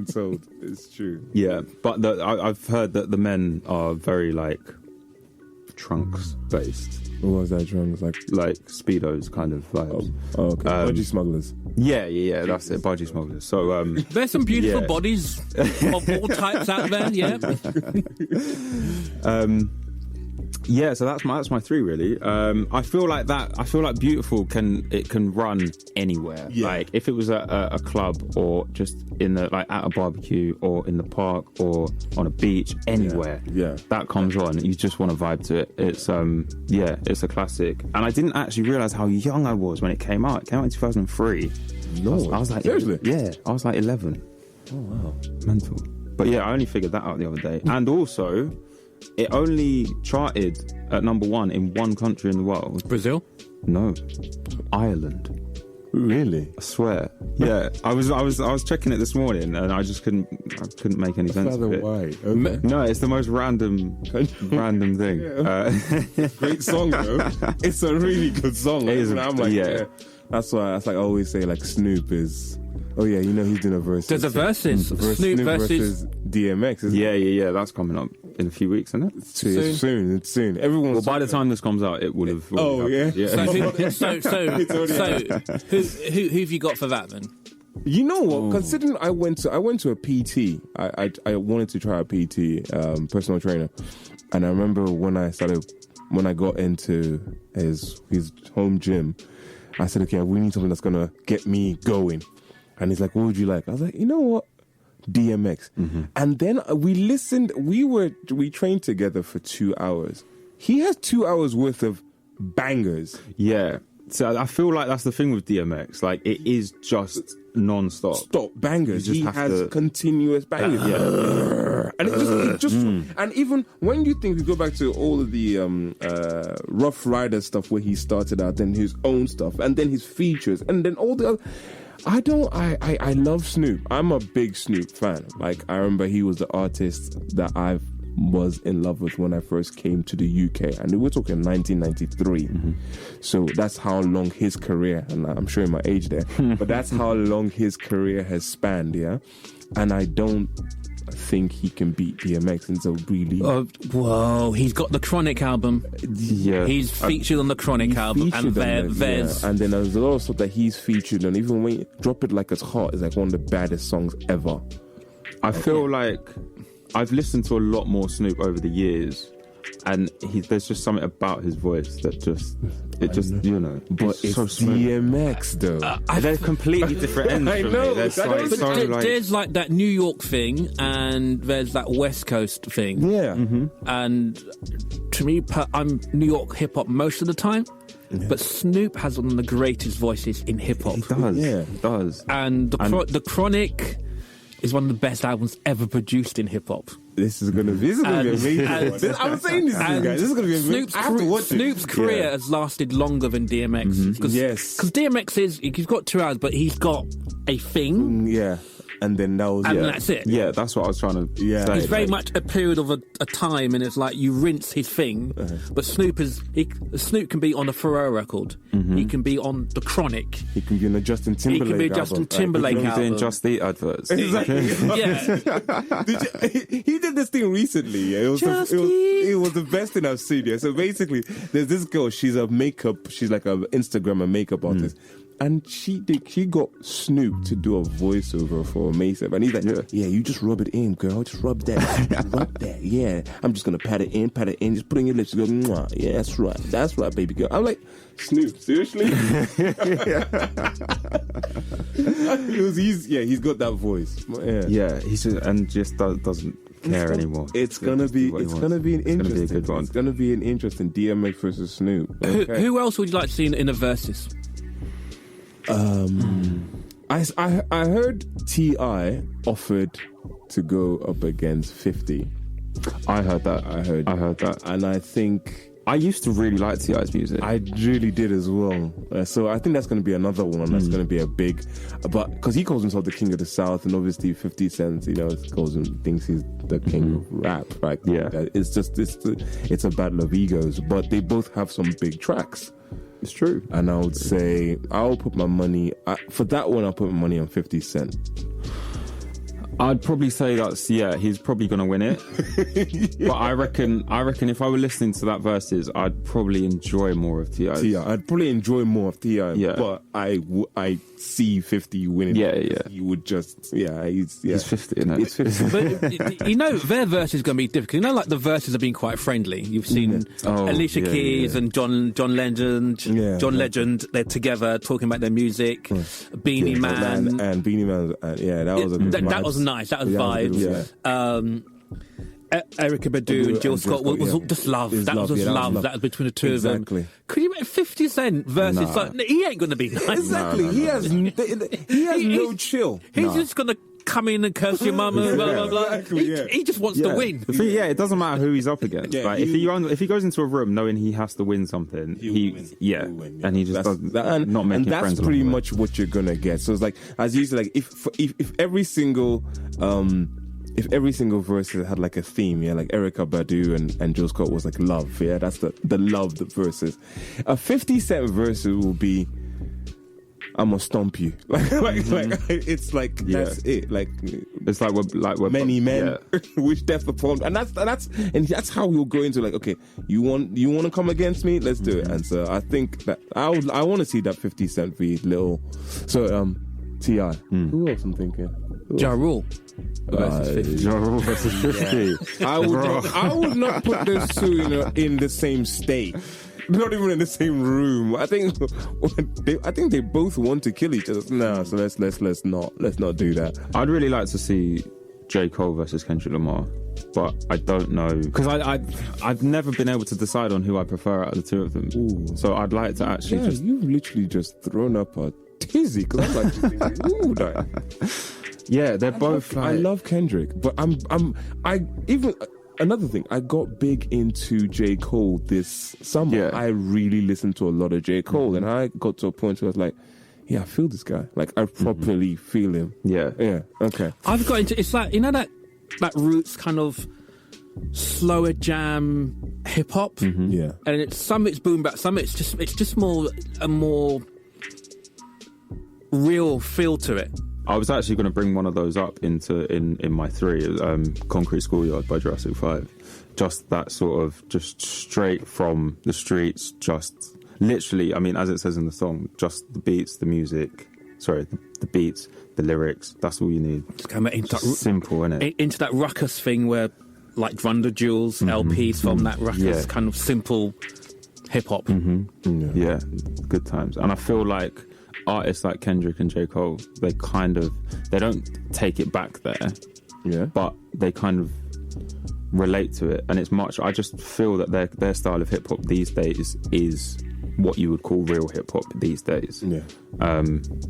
been told. It's true. Yeah, but I've heard that the men are very like trunks based. What was that trunks like Speedos kind of vibes. Oh, okay. Budgie smugglers. Yeah, that's it. Budgie smugglers. So there's some beautiful bodies of all types out there. Yeah. Yeah, so that's my three really. I feel like Beautiful can run anywhere. Yeah. Like if it was at a club or just in the like at a barbecue or in the park or on a beach, anywhere. Yeah. That comes on. You just want to vibe to it. It's it's a classic. And I didn't actually realise how young I was when it came out. It came out in 2003. No. I was like seriously? Yeah, I was like 11. Oh wow. Mental. But yeah, I only figured that out the other day. And also it only charted at number 1 in one country in the world. Brazil? No, Ireland. Really? I swear. Yeah, I was checking it this morning and I just couldn't make any sense of it. Why? Okay. No, it's the most random thing. Yeah. Great song though. It's a really good song. It is. I'm like, yeah. That's why I always say like Snoop is. Oh yeah, you know he's doing a versus. There's a versus. Snoop versus DMX. Isn't it? Yeah. That's coming up in a few weeks, isn't it? It's soon. Everyone's. Well, by the time this comes out, it would have. Yeah. So who have you got for that then? You know what? Considering I went to a PT. I wanted to try a PT, personal trainer, and I remember when I got into his home gym, I said, okay, we need something that's gonna get me going. And he's like, what would you like? I was like, you know what? DMX. Mm-hmm. And then we listened. We trained together for 2 hours. He has 2 hours worth of bangers. Yeah. So I feel like that's the thing with DMX. Like it is just non-stop. Stop bangers. He has continuous bangers. And it just and even when you think we go back to all of the Rough Rider stuff where he started out, then his own stuff, and then his features, and then all the other. I love Snoop. I'm a big Snoop fan. Like, I remember he was the artist that I was in love with when I first came to the UK. And we're talking 1993. Mm-hmm. So that's how long his career, and I'm showing my age there, but that's how long his career has spanned, yeah? And I don't think he can beat DMX, and so really whoa, he's got the Chronic album. Yeah, he's featured on the Chronic album, and there's and then there's a lot of stuff that he's featured on. Even when you Drop It Like It's Hot is like one of the baddest songs ever. I feel like I've listened to a lot more Snoop over the years, and there's just something about his voice that you know. But it's so DMX though. They're completely different ends. I know. There's like that New York thing, and there's that West Coast thing. Yeah. Mm-hmm. And to me, I'm New York hip hop most of the time. Yeah. But Snoop has one of the greatest voices in hip hop. He does. Yeah, he does. And the Chronic is one of the best albums ever produced in hip hop. This is gonna be amazing. I'm saying this, guys. This is gonna be amazing. Snoop's career has lasted longer than DMX. Mm-hmm. Yes, because DMX he's got 2 hours, but he's got a thing. Yeah. And then that's it. Yeah, that's what I was trying to say. It's very much a period of a time, and it's like you rinse his thing. But Snoop can be on a Pharrell record. Mm-hmm. He can be on the Chronic. He can be on a Justin Timberlake album. He can be a Justin Timberlake album. He's doing Just Eat adverts. Exactly. Yeah. He did this thing recently. Yeah. It was the best thing I've seen. Yeah. So basically, there's this girl. She's like an Instagram and makeup artist. And she got Snoop to do a voiceover for Maytals, and he's like, yeah, you just rub it in, girl. Just rub that. Rub that. Yeah. I'm just going to pat it in. Just put it in your lips. Go, mwah. Yeah, that's right, baby girl. I'm like, Snoop, seriously? He's got that voice. Yeah, he just doesn't care anymore. It's gonna be an interesting one. It's gonna be an interesting DMX versus Snoop. Okay. Who else would you like to see in a versus? I heard T.I. offered to go up against 50. I heard that. And I think I used to really like T.I.'s music. I really did as well. So I think that's going to be another one that's going to be a big, but because he calls himself the king of the South, and obviously 50 Cent, thinks he's the king of rap. Right? Yeah. It's a battle of egos, but they both have some big tracks. It's true. And I would say I'll put my money for that one. I'll put my money on 50 Cent. I'd probably say he's probably going to win it. But I reckon if I were listening to that verses, I'd probably enjoy more of T.I. I'd probably enjoy more of T.I. Yeah. But I see 50 winning. Yeah. He would just, he's 50, isn't it? He's 50. But, their verse is going to be difficult. Like the verses have been quite friendly. You've seen Alicia Keys and John Legend. John Legend, they're together talking about their music. Beanie Man. And Beanie Man, that was a good that was nice. That was vibes. Eryka Badu and Jill Scott was just love. That was just love. That was between the two of them. Could you make 50 Cent versus? He ain't going to be nice. Exactly. He has no chill. He's just going to come in and curse your mum and blah, blah, blah. Exactly, he just wants to win. It doesn't matter who he's up against. If he goes into a room knowing he has to win something, he'll win. And he just does not make friends. And that's pretty much what you're gonna get. So it's like, as you said, like if every single verse had like a theme, like Eryka Badu and Jill Scott was like love, that's the love the verses. A 50 Cent verse will be, I'm gonna stomp you. It's like that's it. Like it's like we're many men which death upon, and that's how we'll go into like, okay, you want to come against me? Let's do it. And so I think that I want to see that 50 Cent v Lil. So T.I. Who else I'm thinking? Ja Rule versus 50. Ja Rule versus 50. I would not put those two in the same state. Not even in the same room. I think they both want to kill each other. No, so let's not do that. I'd really like to see J. Cole versus Kendrick Lamar, but I don't know because I've never been able to decide on who I prefer out of the two of them. Ooh. So I'd like to actually you've literally just thrown up a tizzy because I'm like, ooh, like. Yeah, they're both. I love Kendrick, but another thing, I got big into J. Cole this summer. Yeah. I really listened to a lot of J. Cole, and I got to a point where I was like, I feel this guy. Like, I properly feel him. Yeah. Yeah, okay. I've got into, it's like, that roots kind of slower jam hip-hop. Mm-hmm. Yeah. And some it's boom bap, some it's just a more real feel to it. I was actually going to bring one of those up in my three, Concrete Schoolyard by Jurassic 5. Just that sort of, just straight from the streets, just literally, I mean, as it says in the song, just the beats, the music, the beats, the lyrics, that's all you need. It's simple, innit? Into that ruckus thing where, like, Run the Jewels, LPs from that ruckus kind of simple hip-hop. Mm-hmm. Yeah, good times. And I feel like artists like Kendrick and J. Cole, they don't take it back there, but they kind of relate to it, and I just feel that their style of hip hop these days is what you would call real hip hop these days. Yeah.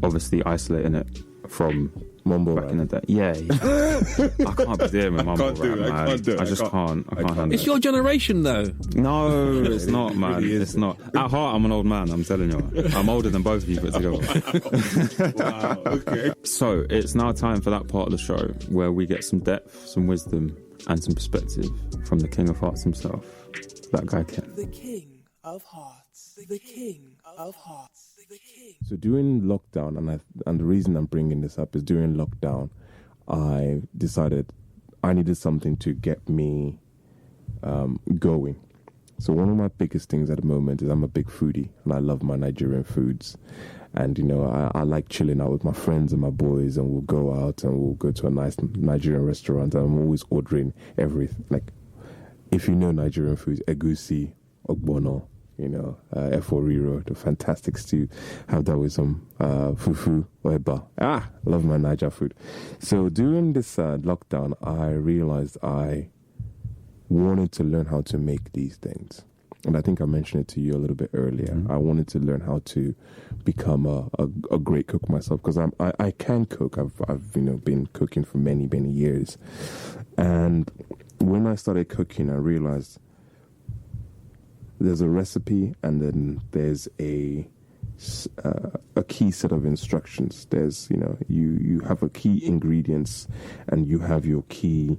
Obviously isolating it from mumble back in the day. Yeah. I can't be doing with mumble rap, man. I just can't handle it. It's your generation, though. No, it's not, man. It's not. At heart, I'm an old man, I'm telling you. I'm older than both of you put together. Wow, okay. So, it's now time for that part of the show where we get some depth, some wisdom, and some perspective from the King of Hearts himself, that Guy Kenn. The King of Hearts. The King of Hearts. So during lockdown, and the reason I'm bringing this up is during lockdown, I decided I needed something to get me going. So one of my biggest things at the moment is I'm a big foodie, and I love my Nigerian foods. And, I like chilling out with my friends and my boys, and we'll go out and we'll go to a nice Nigerian restaurant, and I'm always ordering everything. Like, if you know Nigerian foods, egusi, ogbono, efo riro, the fantastic stew. Have that with some fufu or eba. Love my Niger food. So during this lockdown, I realized I wanted to learn how to make these things. And I think I mentioned it to you a little bit earlier. Mm-hmm. I wanted to learn how to become a great cook myself, because I can cook. I've been cooking for many, many years. And when I started cooking, I realized there's a recipe, and then there's a key set of instructions. There's, you have a key ingredients, and you have your key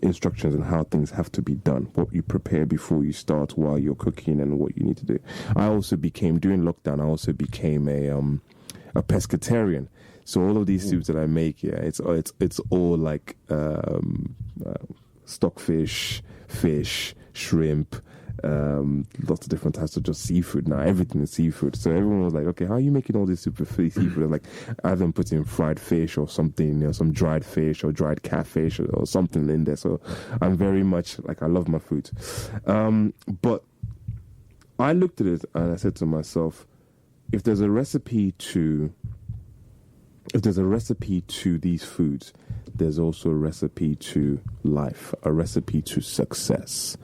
instructions on how things have to be done, what you prepare before you start, while you're cooking, and what you need to do. During lockdown, I also became a pescatarian. So all of these soups that I make, it's all like stockfish, fish, shrimp, lots of different types of just seafood now. Everything is seafood. So everyone was like, okay, how are you making all this soup with seafood? I'm like, either I'm putting fried fish or something, some dried fish or dried catfish or something in there. So I'm very much like, I love my food. But I looked at it and I said to myself, if there's a recipe to these foods, there's also a recipe to life, a recipe to success.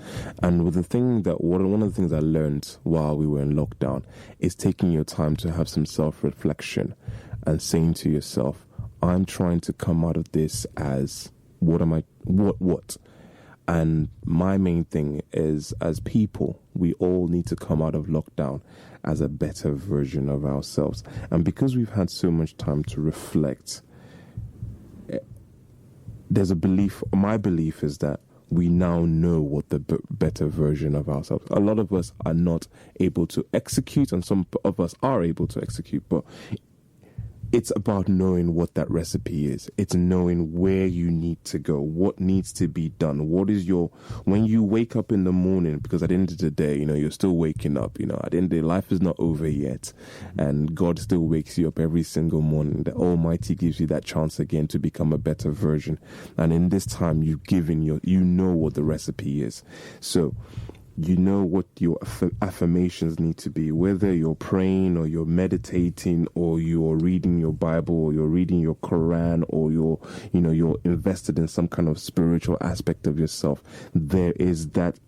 And with one of the things I learned while we were in lockdown is taking your time to have some self-reflection and saying to yourself, I'm trying to come out of this as what? And my main thing is, as people, we all need to come out of lockdown as a better version of ourselves. And because we've had so much time to reflect, there's a belief, my belief is that we now know what the better version of ourselves. A lot of us are not able to execute, and some of us are able to execute, but it's about knowing what that recipe is. It's knowing where you need to go, what needs to be done. What is when you wake up in the morning, because at the end of the day, you're still waking up, at the end of the day, life is not over yet. And God still wakes you up every single morning. The Almighty gives you that chance again to become a better version. And in this time, you know what the recipe is. So, you know what your affirmations need to be, whether you're praying or you're meditating or you're reading your Bible or you're reading your Quran or you're invested in some kind of spiritual aspect of yourself. There is that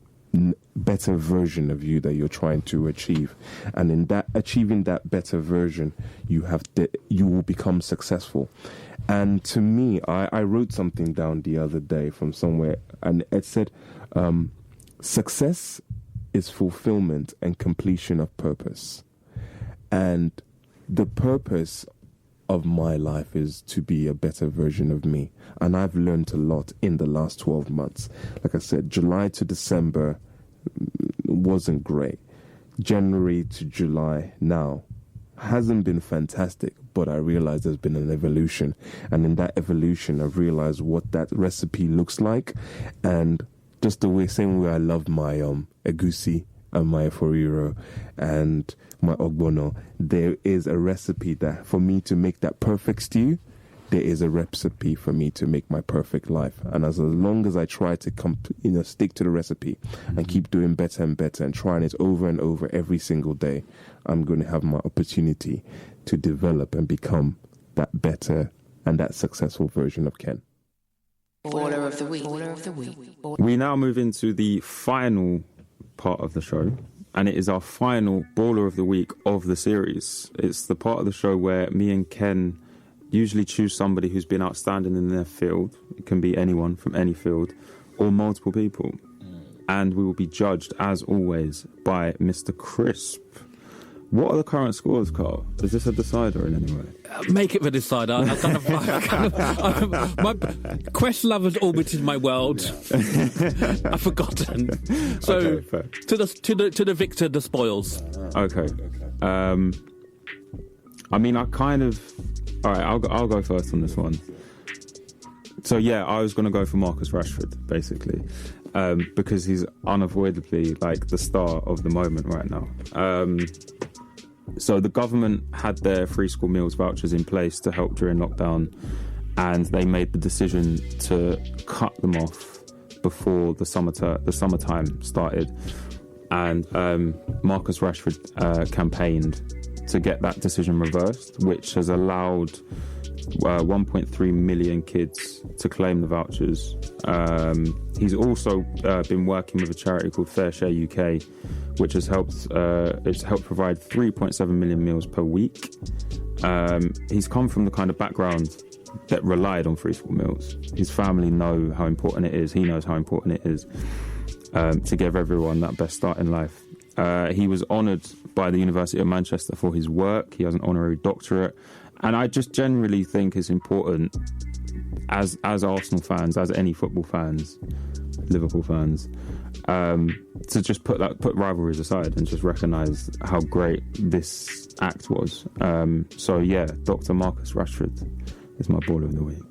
better version of you that you're trying to achieve, and in that achieving that better version, you will become successful. And to me, I wrote something down the other day from somewhere, and it said, success is fulfillment and completion of purpose. And the purpose of my life is to be a better version of me. And I've learned a lot in the last 12 months. Like I said, July to December wasn't great. January to July now hasn't been fantastic, but I realized there's been an evolution. And in that evolution, I've realized what that recipe looks like. And just same way I love my egusi and my foriro and my ogbono, there is a recipe that for me to make that perfect stew, there is a recipe for me to make my perfect life. And as long as I try to stick to the recipe and keep doing better and better and trying it over and over every single day, I'm going to have my opportunity to develop and become that better and that successful version of Ken. Baller of the week. We now move into the final part of the show, and it is our final Baller of the Week of the series. It's the part of the show where me and Ken usually choose somebody who's been outstanding in their field. It can be anyone from any field or multiple people. And we will be judged, as always, by Mr. Crisp. What are the current scores, Carl? Is this a decider in any way? Make it the decider. My question love has orbited my world. I've forgotten. So okay, to the victor, the spoils. Okay. All right. I'll go first on this one. So yeah, I was going to go for Marcus Rashford, basically, because he's unavoidably like the star of the moment right now. So the government had their free school meals vouchers in place to help during lockdown, and they made the decision to cut them off before the summertime started. And Marcus Rashford campaigned to get that decision reversed, which has allowed 1.3 million kids to claim the vouchers. He's also been working with a charity called Fair Share UK, which has helped provide 3.7 million meals per week. He's come from the kind of background that relied on free school meals. His family know how important it is. He knows how important it is to give everyone that best start in life. He was honoured by the University of Manchester for his work. He has an honorary doctorate. And I just generally think it's important, as Arsenal fans, as any football fans, Liverpool fans, to just put rivalries aside and just recognise how great this act was. So yeah, Dr. Marcus Rashford is my baller of the week.